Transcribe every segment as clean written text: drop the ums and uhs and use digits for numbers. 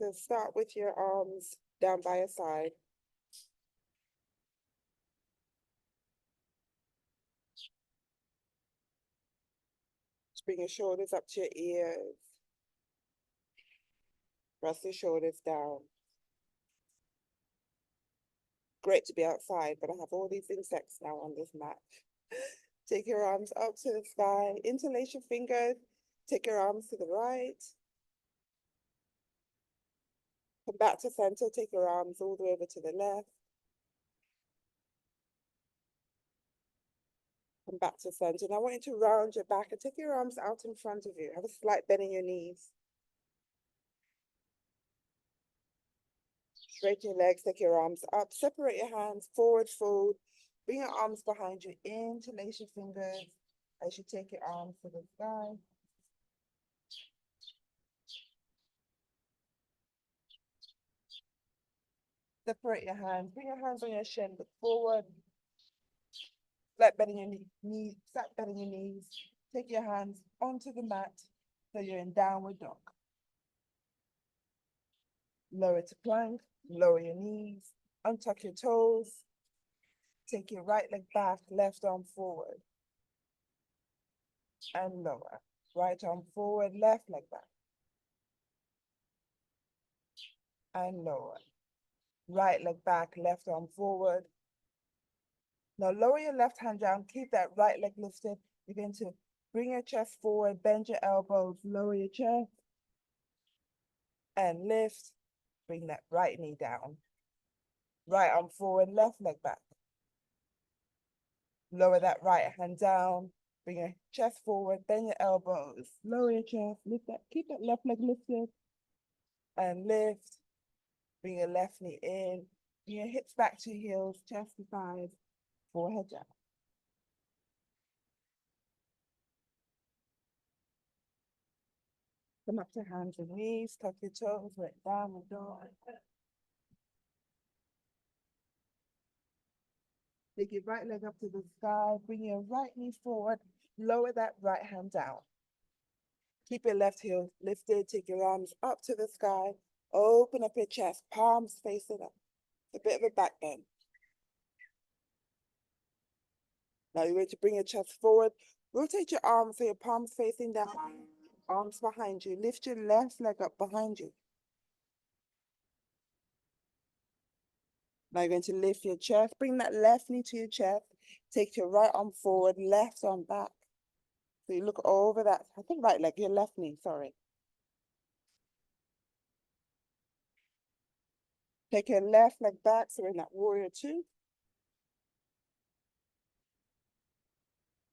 So start with your arms down by your side. Just bring your shoulders up to your ears. Press your shoulders down. Great to be outside, but I have all these insects now on this mat. Take your arms up to the sky. Interlace your fingers. Take your arms to the right. Come back to center. Take your arms all the way over to the left. Come back to center. And I want you to round your back and take your arms out in front of you. Have a slight bend in your knees. Straighten your legs, take your arms up. Separate your hands, forward fold. Bring your arms behind you. Interlace your fingers as you take your arms to the sky. Separate your hands. Bring your hands on your shin, look forward. Flat bend in your knees, flat bend in your knees. Take your hands onto the mat so you're in downward dog. Lower to plank, lower your knees, untuck your toes. Take your right leg back, left arm forward. And lower. Right arm forward, left leg back. And lower. Right leg back, left arm forward. Now lower your left hand down, keep that right leg lifted. You're going to bring your chest forward, bend your elbows, lower your chest. And lift, bring that right knee down. Right arm forward, left leg back. Lower that right hand down, bring your chest forward, bend your elbows, lower your chest, lift that, keep that left leg lifted. And lift, bring your left knee in, bring your hips back to your heels, chest to thighs, forehead down. Come up to hands and knees, tuck your toes, right downward dog. Take your right leg up to the sky, bring your right knee forward, lower that right hand down. Keep your left heel lifted, take your arms up to the sky, open up your chest, palms facing up. A bit of a back bend. Now you're going to bring your chest forward, rotate your arms so your palms facing down, arms behind you. Lift your left leg up behind you. Now you're going to lift your chest, bring that left knee to your chest, take your right arm forward, left arm back. So you look over that, I think right leg, your left knee, sorry. Take your left leg back, so we're in that warrior two.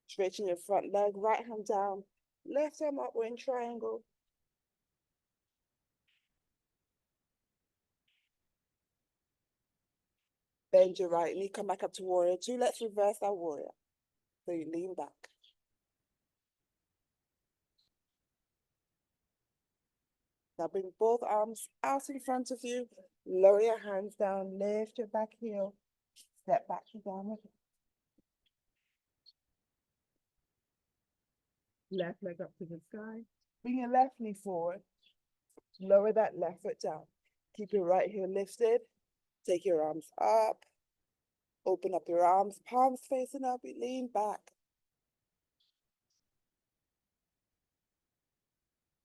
Straighten your front leg, right hand down, left arm up, we're in triangle. Bend your right knee, come back up to warrior two. Let's reverse our warrior. So you lean back. Now bring both arms out in front of you. Lower your hands down, lift your back heel, step back to downward. Left leg up to the sky. Bring your left knee forward. Lower that left foot down. Keep your right heel lifted. Take your arms up. Open up your arms, palms facing up. You lean back.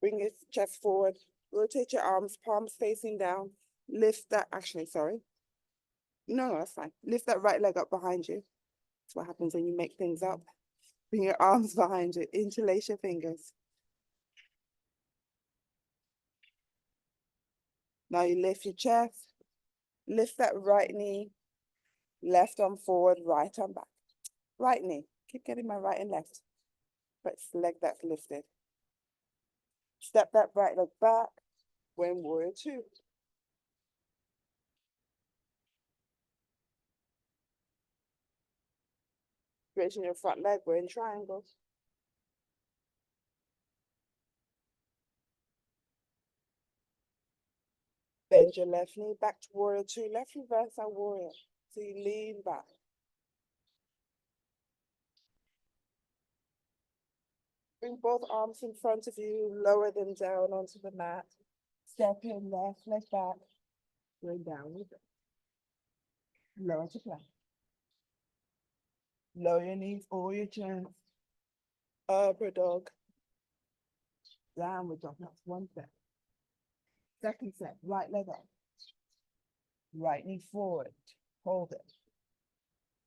Bring your chest forward. Rotate your arms, palms facing down. Lift that, actually, sorry. No, that's fine. Lift that right leg up behind you. That's what happens when you make things up. Bring your arms behind you. Interlace your fingers. Now you lift your chest. Lift that right knee. Left arm forward, right arm back. Right knee. Keep getting my right and left. But it's the leg that's lifted. Step that right leg back. We're in warrior two. Straighten your front leg. We're in triangles. Bend your left knee back to warrior two. Let's reverse our warrior. So you lean back. Bring both arms in front of you. Lower them down onto the mat. Step your left leg back, going down with it. Lower to plank. Lower your knees over your chins. Upper dog. Downward dog. That's one step. Second step, right leg up. Right knee forward. Hold it.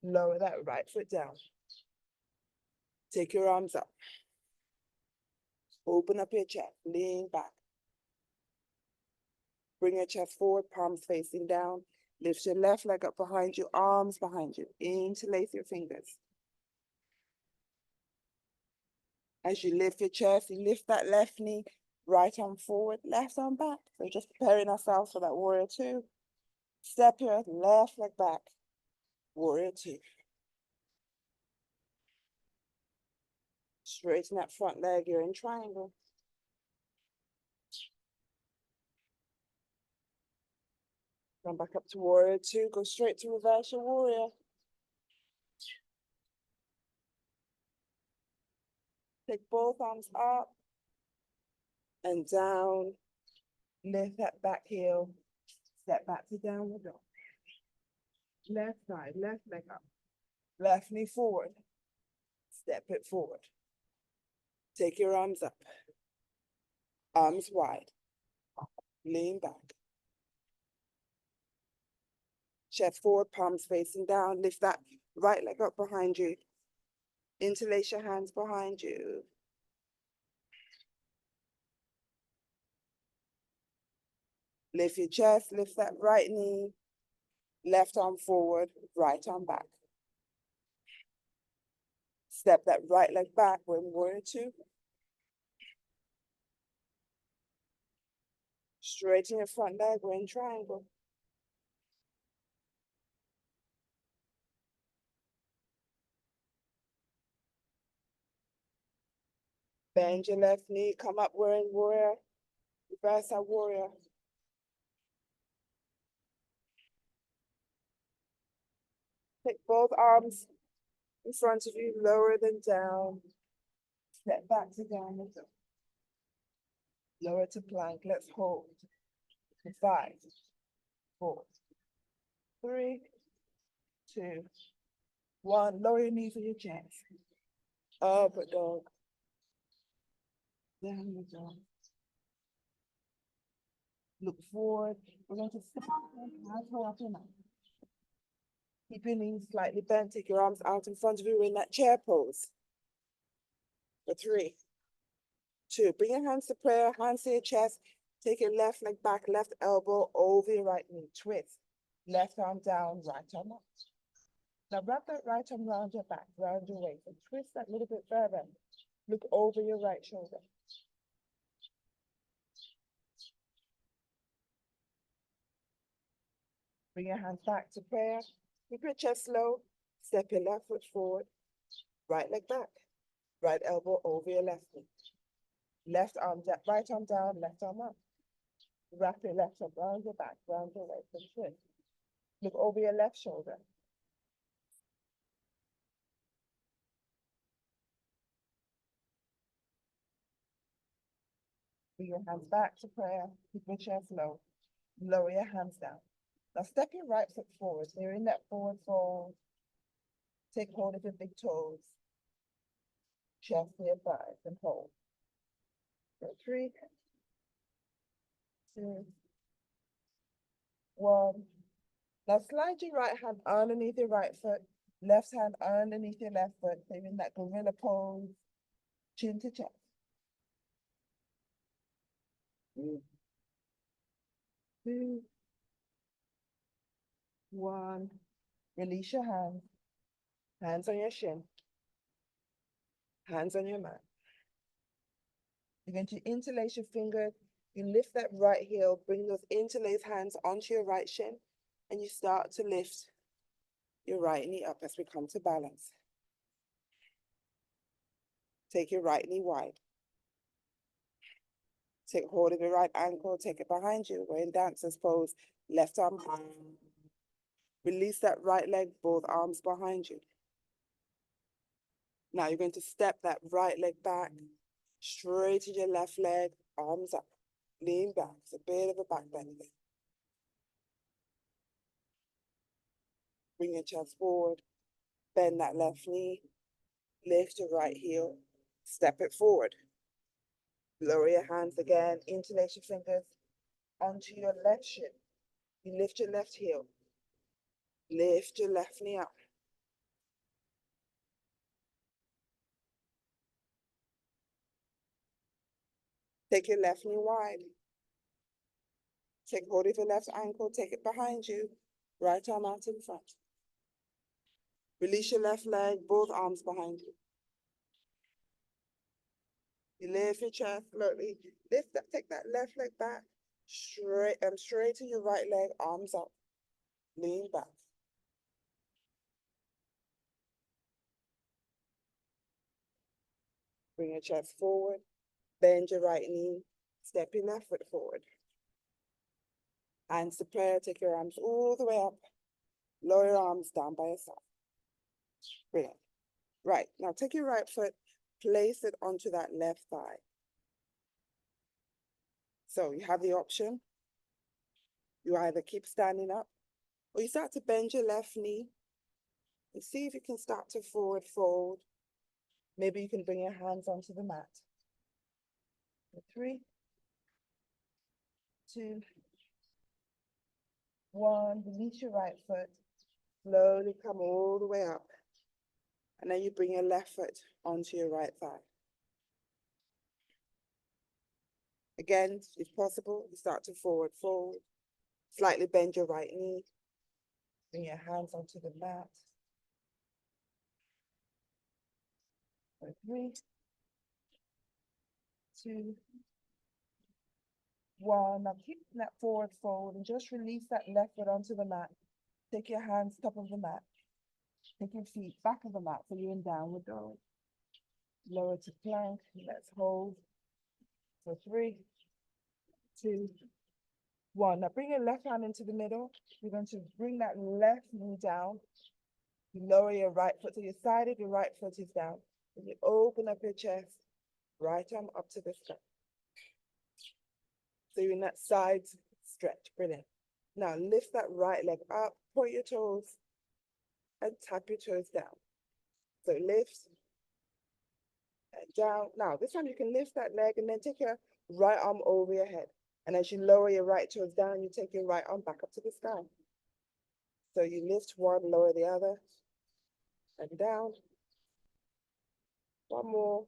Lower that right foot down. Take your arms up. Open up your chest. Lean back. Bring your chest forward, palms facing down. Lift your left leg up behind you, arms behind you. Interlace your fingers. As you lift your chest, you lift that left knee, right arm forward, left arm back. So just preparing ourselves for that warrior two. Step your left leg back, warrior two. Straighten that front leg, you're in triangle. Come back up to warrior two, go straight to reverse your warrior. Take both arms up and down. Lift that back heel. Step back to downward dog. Left side, left leg up. Left knee forward. Step it forward. Take your arms up. Arms wide. Lean back. Chest forward, palms facing down. Lift that right leg up behind you. Interlace your hands behind you. Lift your chest, lift that right knee. Left arm forward, right arm back. Step that right leg back when warrior two. Straighten your front leg, we're in triangle. Bend your left knee, come up, we're in warrior. Reverse our warrior. Take both arms in front of you, lower them down. Step back to downward dog. Lower to plank, let's hold. 5, 4, 3, 2, 1. Lower your knees to your chest. Upper dog. Downward dog. Look forward. We're going to step halfway up your mat. Keep your knees slightly bent. Take your arms out in front of you in that chair pose. For 3, 2. Bring your hands to prayer, hands to your chest. Take your left leg back, left elbow over your right knee. Twist. Left arm down, right arm up. Now wrap that right arm around your back, round your waist, and twist that a little bit further. Look over your right shoulder. Bring your hands back to prayer. Keep your chest low. Step your left foot forward. Right leg back. Right elbow over your left knee. Left arm down, right arm down, left arm up. Wrap your left arm around your back, round your waist, and twist. Look over your left shoulder. Bring your hands back to prayer. Keep your chest low. Lower your hands down. Now step your right foot forward. So you're in that forward fold. Take hold of your big toes. Chest to your thighs and hold. So 3, 2, 1. Now slide your right hand underneath your right foot. Left hand underneath your left foot. So you're in that gorilla pose. Chin to chest. 2, 1. Release your hands. Hands on your shin. Hands on your mat. You're going to interlace your fingers. You lift that right heel, bring those interlaced hands onto your right shin, and you start to lift your right knee up as we come to balance. Take your right knee wide. Take hold of your right ankle, take it behind you. We're in dancer's pose. Left arm. Release that right leg, both arms behind you. Now you're going to step that right leg back, straighten your left leg, arms up. Lean back. It's a bit of a back bend again. Bring your chest forward. Bend that left knee. Lift your right heel. Step it forward. Lower your hands again. Interlace your fingers onto your left shin. You lift your left heel. Lift your left knee up. Take your left knee wide. Take hold of your left ankle. Take it behind you. Right arm out in front. Release your left leg. Both arms behind you. You lift your chest slowly. Lift that. Take that left leg back. Straighten your right leg. Arms up. Lean back. Bring your chest forward. Bend your right knee. Step your left foot forward. Hands to prayer. Take your arms all the way up. Lower your arms down by your side. Brilliant. Right. Now take your right foot. Place it onto that left thigh. So you have the option. You either keep standing up or you start to bend your left knee and see if you can start to forward fold. Maybe you can bring your hands onto the mat. 3, 2, 1. Release your right foot. Slowly come all the way up. And then you bring your left foot onto your right thigh. Again, if possible, you start to forward fold. Slightly bend your right knee. Bring your hands onto the mat. 3, 2, 1. Now keep that forward fold and just release that left foot onto the mat. Take your hands top of the mat. Take your feet back of the mat so you're in downward dog. Lower to plank. Let's hold. So 3, 2, 1. Now bring your left hand into the middle. You're going to bring that left knee down. You lower your right foot to your side of your right foot is down. And you open up your chest. Right arm up to the sky. So you're in that side stretch. Brilliant. Now lift that right leg up. Point your toes. And tap your toes down. So lift and down. Now this time you can lift that leg and then take your right arm over your head. And as you lower your right toes down, you take your right arm back up to the sky. So you lift one, lower the other, and down. One more,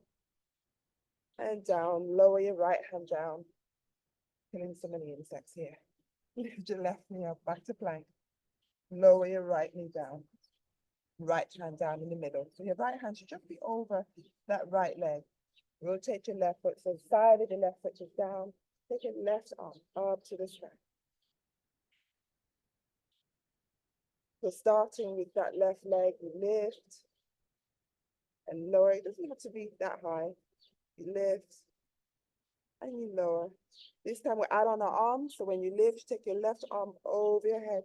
and down. Lower your right hand down. Killing so many insects here. Lift your left knee up, back to plank. Lower your right knee down. Right hand down in the middle. So your right hand should just be over that right leg. Rotate your left foot. So side of the left foot is down. Take your left arm up to the sky. So starting with that left leg, you lift and lower. It doesn't have to be that high. You lift and you lower. This time we add on our arms. So when you lift, take your left arm over your head.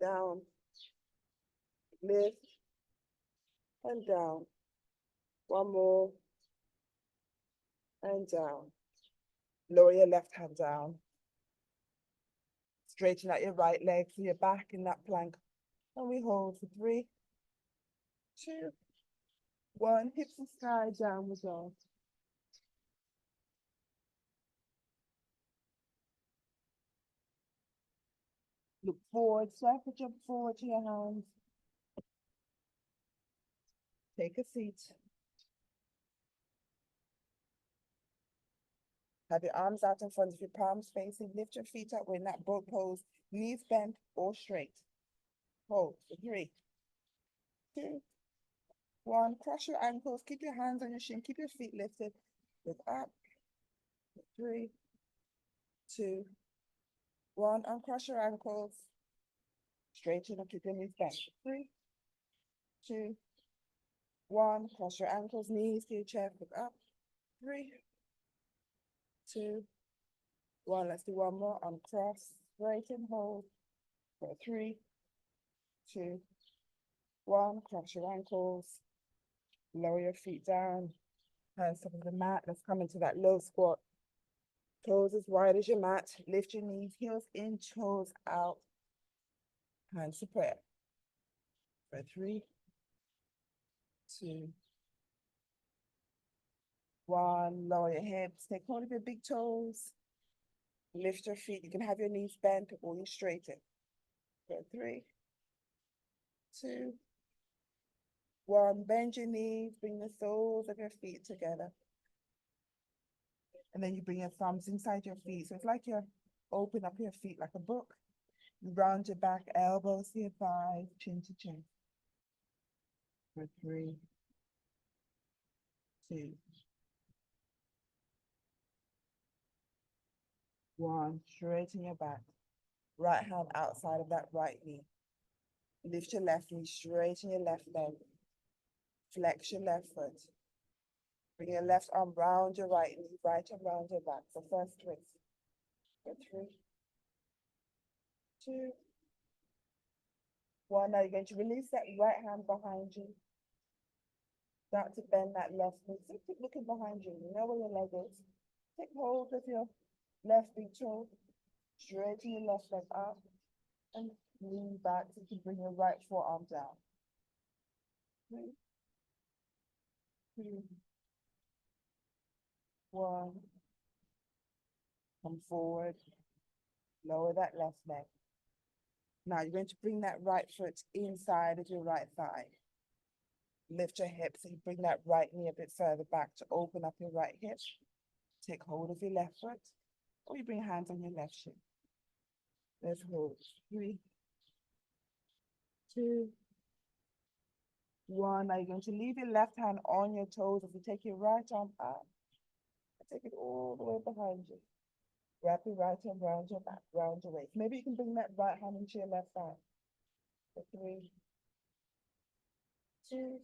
Down. Lift and down. One more. And down. Lower your left hand down. Straighten out your right leg so you're back in that plank. And we hold for 3, 2, 1. Hips and sky, downward dog. Look forward, circle jump forward to your hands. Take a seat. Have your arms out in front of your palms facing. Lift your feet up. We're in that boat pose. Knees bent or straight. Hold for 3, 2, 1. Cross your ankles. Keep your hands on your shin. Keep your feet lifted. Look up. 3, 2, 1. Uncross your ankles. Straighten up. Keep your knees bent. 3, 2, 1. Cross your ankles. Knees to your chest. Look up. 3, 2, 1. Let's do one more. Uncross. Straighten. Hold. For 3, 2, 1. Cross your ankles. Lower your feet down. Hands top of the mat. Let's come into that low squat. Toes as wide as your mat. Lift your knees, heels in, toes out. Hands to prayer. For 3, 2, 1. Lower your hips. Take hold of your big toes. Lift your feet. You can have your knees bent or you straighten. For 3, 2, 1. Bend your knees. Bring the soles of your feet together. And then you bring your thumbs inside your feet. So it's like you open up your feet like a book. You round your back, elbows to your thighs, chin to chin. For 3, 2, 1. Straighten your back. Right hand outside of that right knee. Lift your left knee, straighten your left leg. Flex your left foot. Bring your left arm round your right knee, right arm round your back. So first twist. For 3, 2, 1. Now you're going to release that right hand behind you. Start to bend that left knee. So keep looking behind you. You know where your leg is. Take hold of your left big toe. Straighten your left leg up. And lean back so you can bring your right forearm down. 3, 2, 1. Come forward. Lower that left leg. Now you're going to bring that right foot inside of your right thigh. Lift your hips and bring that right knee a bit further back to open up your right hip. Take hold of your left foot, or you bring hands on your left shin. Let's hold. 3, 2, 1. Now you're going to leave your left hand on your toes as you take your right arm up. Take it all the way behind you. Wrap your right arm around your back, round your waist. Maybe you can bring that right hand into your left thigh. For 3, 2,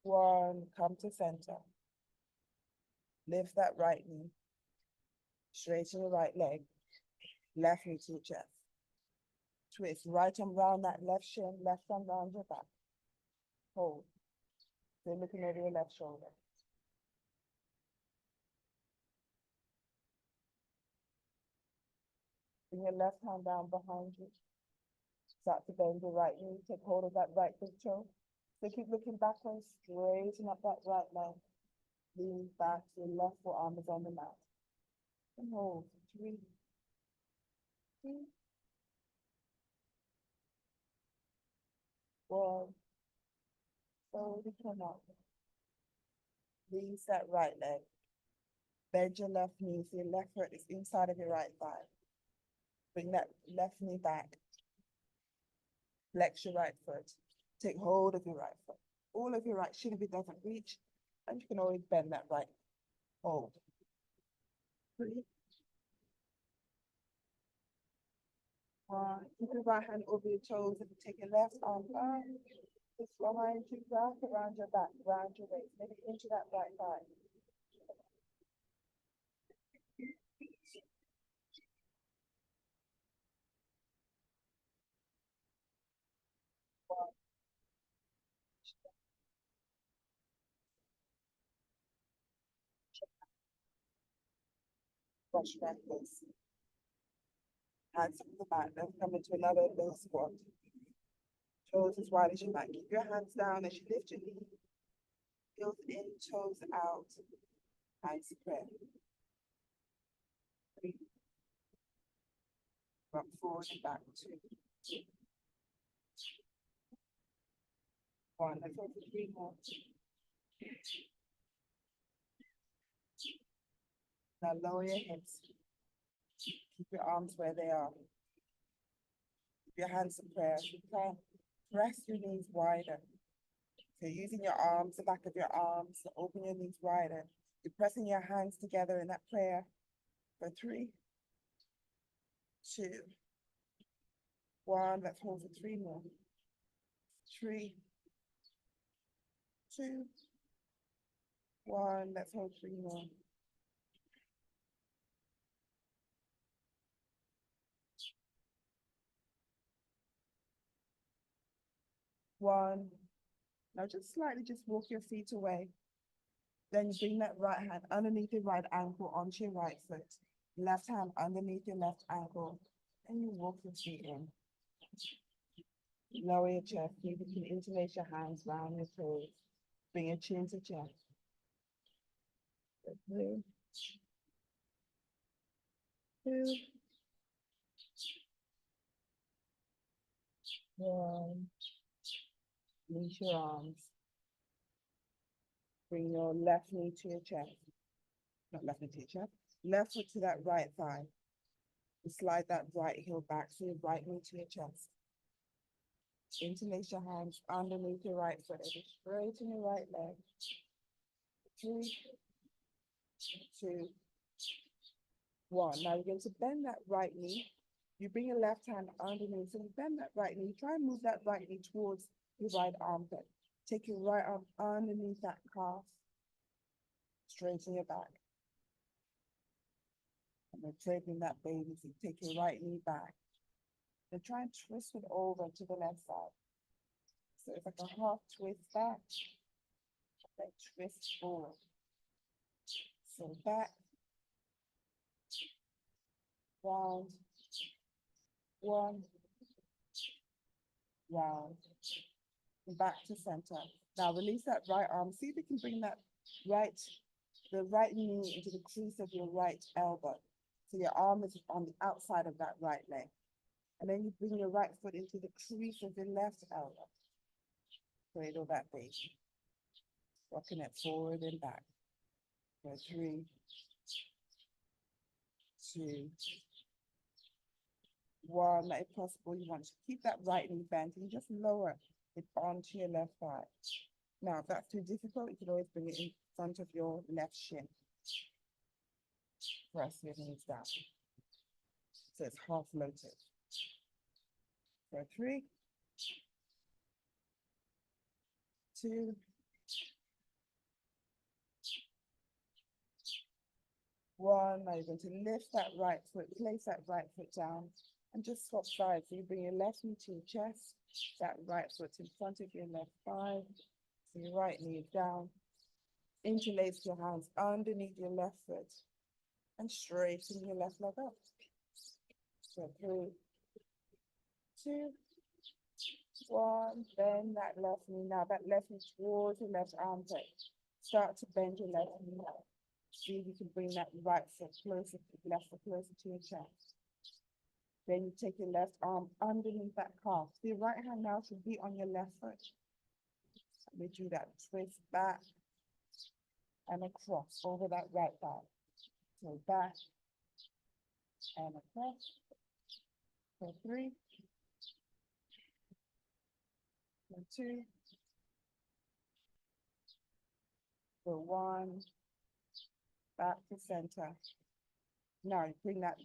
1. Come to center. Lift that right knee. Straighten your right leg. Left knee to your chest. Twist. Right arm round that left shin. Left arm round your back. Hold. So looking over your left shoulder. Bring your left hand down behind you. Start to bend your right knee. Take hold of that right big toe. So keep looking backwards. Straighten up that right leg. Lean back. Your left forearm is on the mat. And hold. 3, 2, 1. Slowly come up. Release that right leg. Bend your left knee so your left foot is inside of your right thigh. Bring that left knee back. Flex your right foot. Take hold of your right foot. All of your right shin if it doesn't reach. And you can always bend that right. Hold. 3, 1. Keep your right hand over your toes and take your left arm up. Just behind you, wrap around your back, round your waist, maybe into that right thigh. Brush back this. Hands on the mat. Then come into another low squat. Toes as wide as you might. Keep your hands down as you lift your knee. Heels in, toes out. Hands to prayer. 3, rock forward and back. 2, 1. Let's go for 3 more. Now lower your hips. Keep your arms where they are. Keep your hands in prayer. You can press your knees wider. So using your arms, the back of your arms, to open your knees wider. You're pressing your hands together in that prayer. For 3, 2, 1. Let's hold for 3 more. 3, 2, 1. Let's hold 3 more. 1. Now just slightly just walk your feet away. Then you bring that right hand underneath your right ankle onto your right foot. Left hand underneath your left ankle. And you walk your feet in. Lower your chest. You can interlace your hands round your toes. Bring your chin to chest. Three, two, one. Release your arms. Bring your left knee to your chest. Not left knee to your chest. Left foot to that right thigh. And slide that right heel back so your right knee to your chest. Interlace your hands underneath your right foot. Straighten your right leg. 3, 2, 1. Now you're going to bend that right knee. You bring your left hand underneath. So you bend that right knee. Try and move that right knee towards your right armpit. Take your right arm underneath that calf. Straighten your back. And then straightening that baby. So you take your right knee back. Then try and twist it over to the left side. So it's like a half twist back. Then twist forward. So back. Round. 1. Round. Back to center. Now release that right arm. See if you can bring that the right knee into the crease of your right elbow. So your arm is on the outside of that right leg. And then you bring your right foot into the crease of your left elbow. Cradle that baby. Rocking it forward and back. For 3, 2, 1. If possible, you want to keep that right knee bent and just lower it onto your left thigh. Now, if that's too difficult, you can always bring it in front of your left shin. Press your knees down. So it's half lotus. For 3, 2, 1. Now you're going to lift that right foot, place that right foot down, and just swap sides. So you bring your left knee to your chest, that right foot in front of your left thigh. So your right knee is down. Interlace your hands underneath your left foot and straighten your left leg up. So 3, 2, 1. Bend that left knee. Now that left knee towards your left armpit. Start to bend your left knee now. See if you can bring that right foot closer, left foot closer to your chest. Then you take your left arm underneath that calf. So your right hand now should be on your left foot. We do that twist back and across over that right thigh. So back and across. For 3, 2, for 1. Back to center. Now you bring that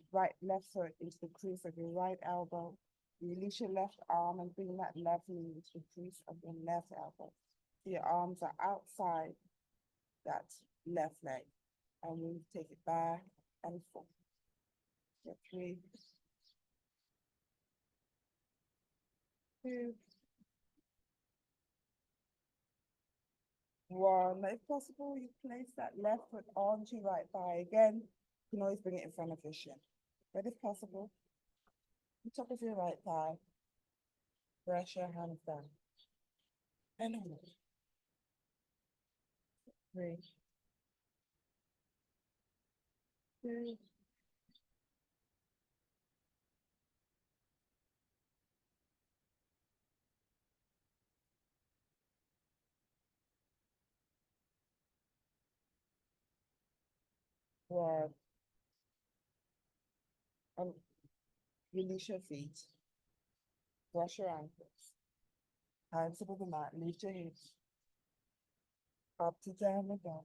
left foot into the crease of your right elbow. Release your left arm and bring that left knee into the crease of your left elbow. Your arms are outside that left leg. And we take it back and forth. So 3, 2, 1. Now, if possible, you place that left foot onto your right thigh. Again, you can always bring it in front of your shin. But if possible, the top of your right thigh, press your hands down. And hold. 3, 2, 1. And release your feet. Brush your ankles. Hands above the mat. Lift your hips. Up to downward dog.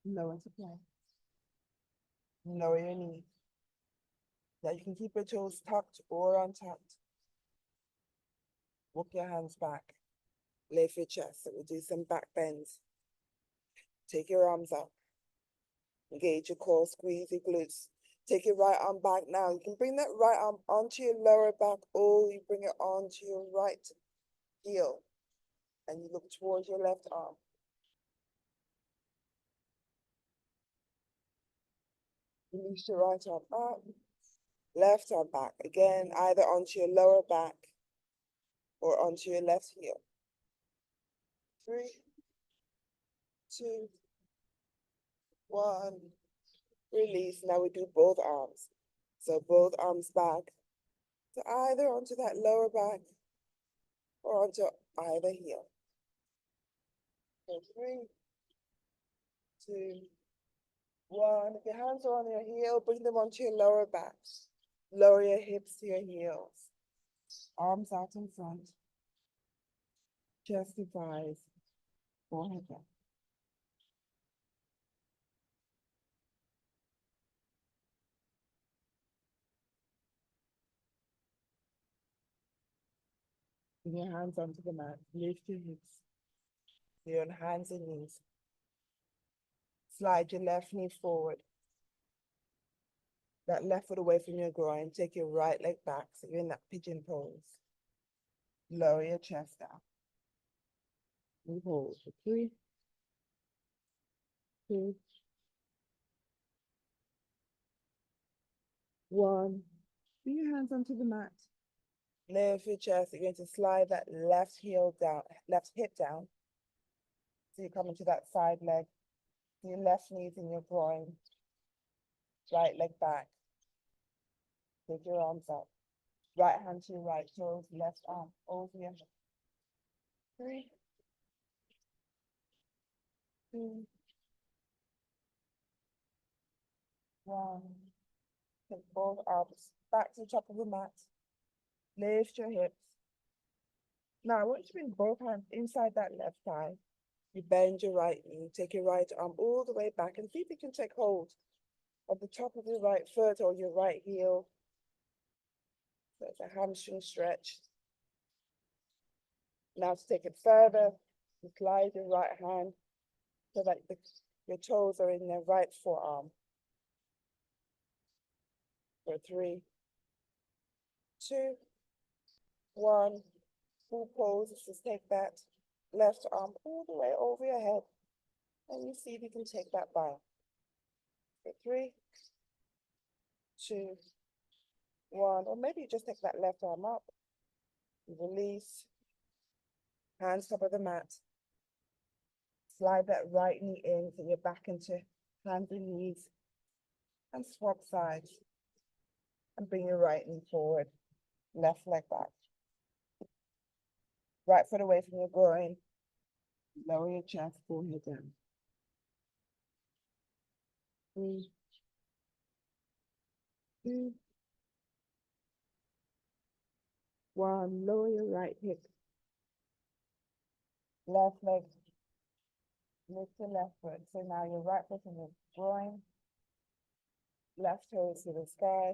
Lower to plank. Lower your knees. Now you can keep your toes tucked or untucked. Walk your hands back. Lift your chest. So we'll do some back bends. Take your arms up. Engage your core, squeeze your glutes. Take your right arm back now. You can bring that right arm onto your lower back or you bring it onto your right heel. and you look towards your left arm. Release your right arm up, left arm back. Again, either onto your lower back or onto your left heel. 3, 2, 1. Release. Now we do both arms. So both arms back. So either onto that lower back or onto either heel. So 3, 2, 1. If your hands are on your heel, bring them onto your lower back. Lower your hips to your heels. Arms out in front. Chest to thighs. Forehead down. Bring your hands onto the mat. Lift your hips. You're on hands and knees. Slide your left knee forward. That left foot away from your groin. Take your right leg back so you're in that pigeon pose. Lower your chest down. And hold for 3, 2, 1. Bring your hands onto the mat. Lift your chest. You're going to slide that left heel down, left hip down. So you come into that side leg. Your left knee's in your groin. Right leg back. Take your arms up. Right hand to your right toes, left arm over your head. 3, 2, 1. Take both arms back to the top of the mat. Lift your hips. Now I want you to bring both hands inside that left thigh. You bend your right knee, take your right arm all the way back and see if you can take hold of the top of your right foot or your right heel. So it's a hamstring stretch. Now to take it further, you slide your right hand so that your toes are in the right forearm. For 3, 2, 1. Full pose. Just take that left arm all the way over your head. And you see if you can take that back. For 3, 2, 1. Or maybe you just take that left arm up. Release. Hands top of the mat. Slide that right knee in so you're back into hands and knees. And swap sides. And bring your right knee forward. Left leg back. Right foot away from your groin. Lower your chest, forehead down. 3, 2, 1. Lower your right hip. Left leg. Lift your left foot. So now your right foot in your groin. Left toes to the sky.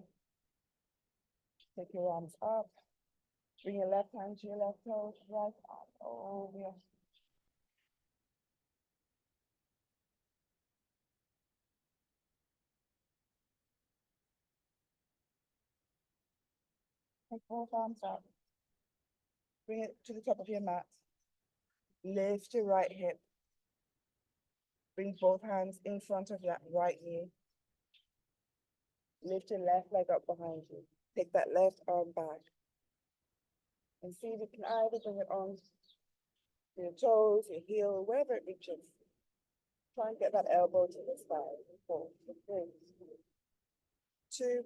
Take your arms up. Bring your left hand to your left toe. Right arm over your. Take both arms up. Bring it to the top of your mat. Lift your right hip. Bring both hands in front of that right knee. Lift your left leg up behind you. Take that left arm back. And see if you can either bring it on to your toes, your heel, wherever it reaches. Try and get that elbow to the side. 4, 3, 2,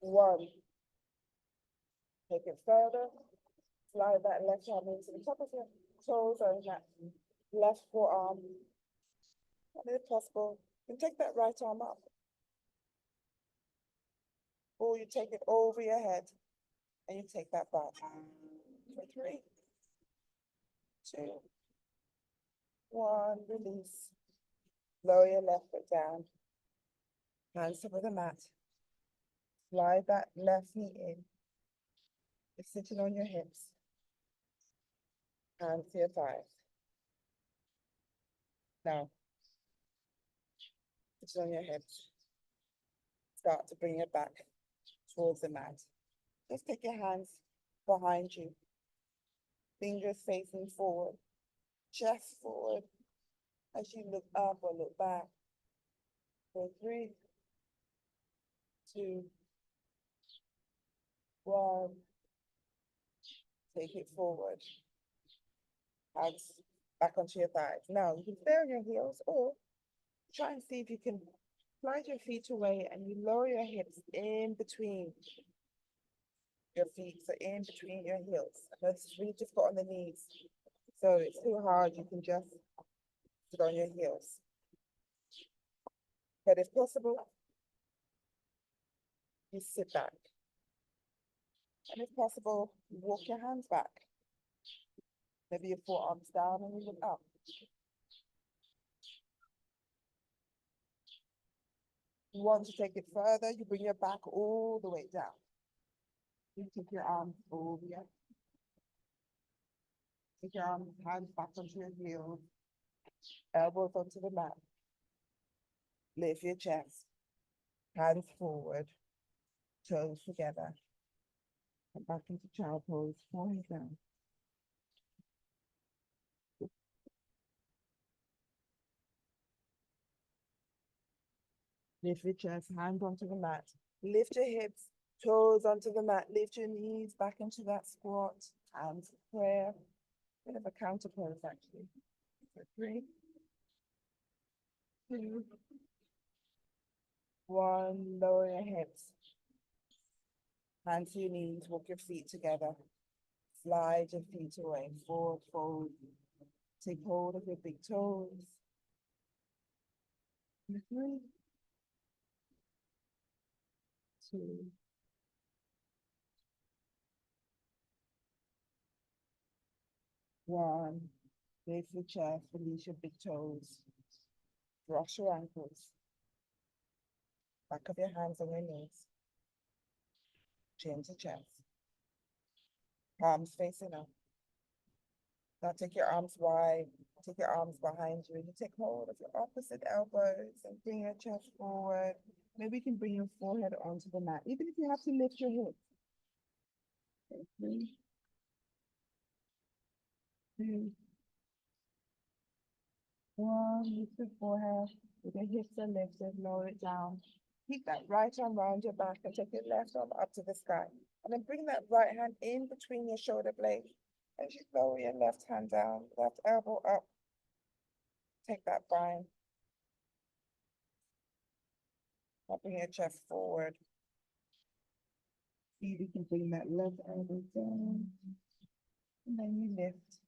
1. Take it further. Slide that left arm into the top of your toes or in that left forearm. And if possible, you can take that right arm up. Or you take it over your head and you take that back. For 3, 2, 1. Release. Lower your left foot down. Hands top of the mat. Slide that left knee in. You're sitting on your hips. Hands to your thighs. Now, sit on your hips. Start to bring it back towards the mat. Just take your hands behind you. Fingers facing forward, chest forward as you look up or look back. For 3, 2, 1. Take it forward. Hands back onto your thighs. Now you can stay on your heels or try and see if you can slide your feet away and you lower your hips in between your feet, so in between your heels. I know this is really difficult on the knees, so it's too hard. You can just sit on your heels. But if possible, you sit back. And if possible, you walk your hands back. Maybe your forearms down and you look up. You want to take it further, you bring your back all the way down. You take your arms over your, take your arms, hands back onto your heels, elbows onto the mat. Lift your chest, hands forward, toes together, and back into child pose, forehead down. Lift your chest, hands onto the mat. Lift your hips, toes onto the mat. Lift your knees back into that squat. Hands for prayer. Bit of a counter pose, actually. For 3, 2, 1. Lower your hips. Hands to your knees. Walk your feet together. Slide your feet away. Forward fold. Take hold of your big toes. 3, 2, 1. Lift your chest. Release your big toes. Cross your ankles. Back of your hands on your knees. Chin to chest. Palms facing up. Now take your arms wide. Take your arms behind you. You take hold of your opposite elbows and bring your chest forward. Maybe you can bring your forehead onto the mat, even if you have to lift your hips. Okay, 3, 2, 1. Lift your forehead. With your hips are lifted, lower it down. Keep that right arm around your back and take your left arm up to the sky. And then bring that right hand in between your shoulder blades. As you lower your left hand down, left elbow up. Take that bind. Now bring your chest forward. See if you can bring that left elbow down. And then you lift.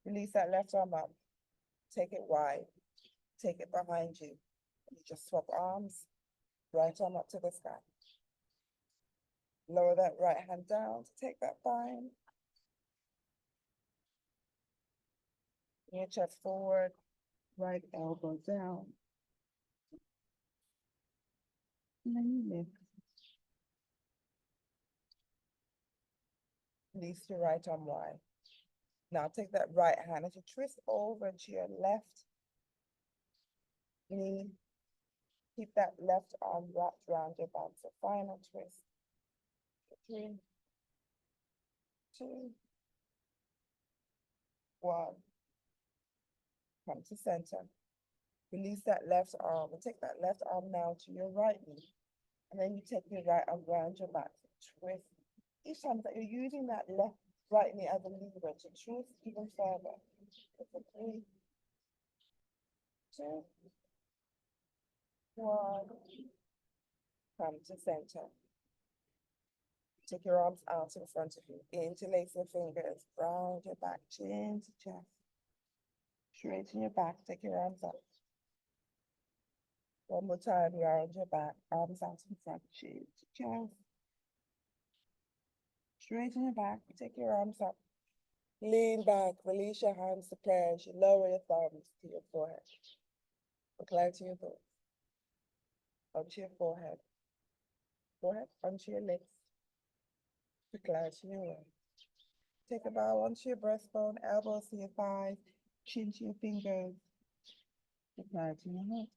Release that left arm up. Take it wide. Take it behind you. You just swap arms. Right arm up to the sky. Lower that right hand down to take that bind. Bring your chest forward. Right elbow down. And then you lift. Release your right arm wide. Now take that right hand as you twist over to your left knee. Keep that left arm wrapped around your back. So final twist. 3, 2, 1. Come to center. Release that left arm and take that left arm now to your right knee. And then you take your right arm around your back. Twist. Each time that you're using that right knee as a lever to twist even further. For 3, 2, 1. Come to center. Take your arms out in front of you. Interlace your fingers. Round your back, chin to chest. Straighten your back. Take your arms up. One more time, round your back. Arms out in front, chin to chest. Straighten your back. Take your arms up. Lean back. Release your hands to prayer as you lower your thumbs to your forehead. Declare to your thoughts. Onto your forehead. Forehead onto your lips. Declare to your word. Take a bow onto your breastbone, elbows to your thighs, chin to your fingers. Declare to your heart.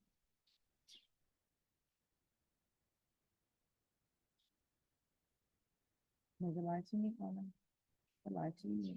May the light in your honor. I lied to you.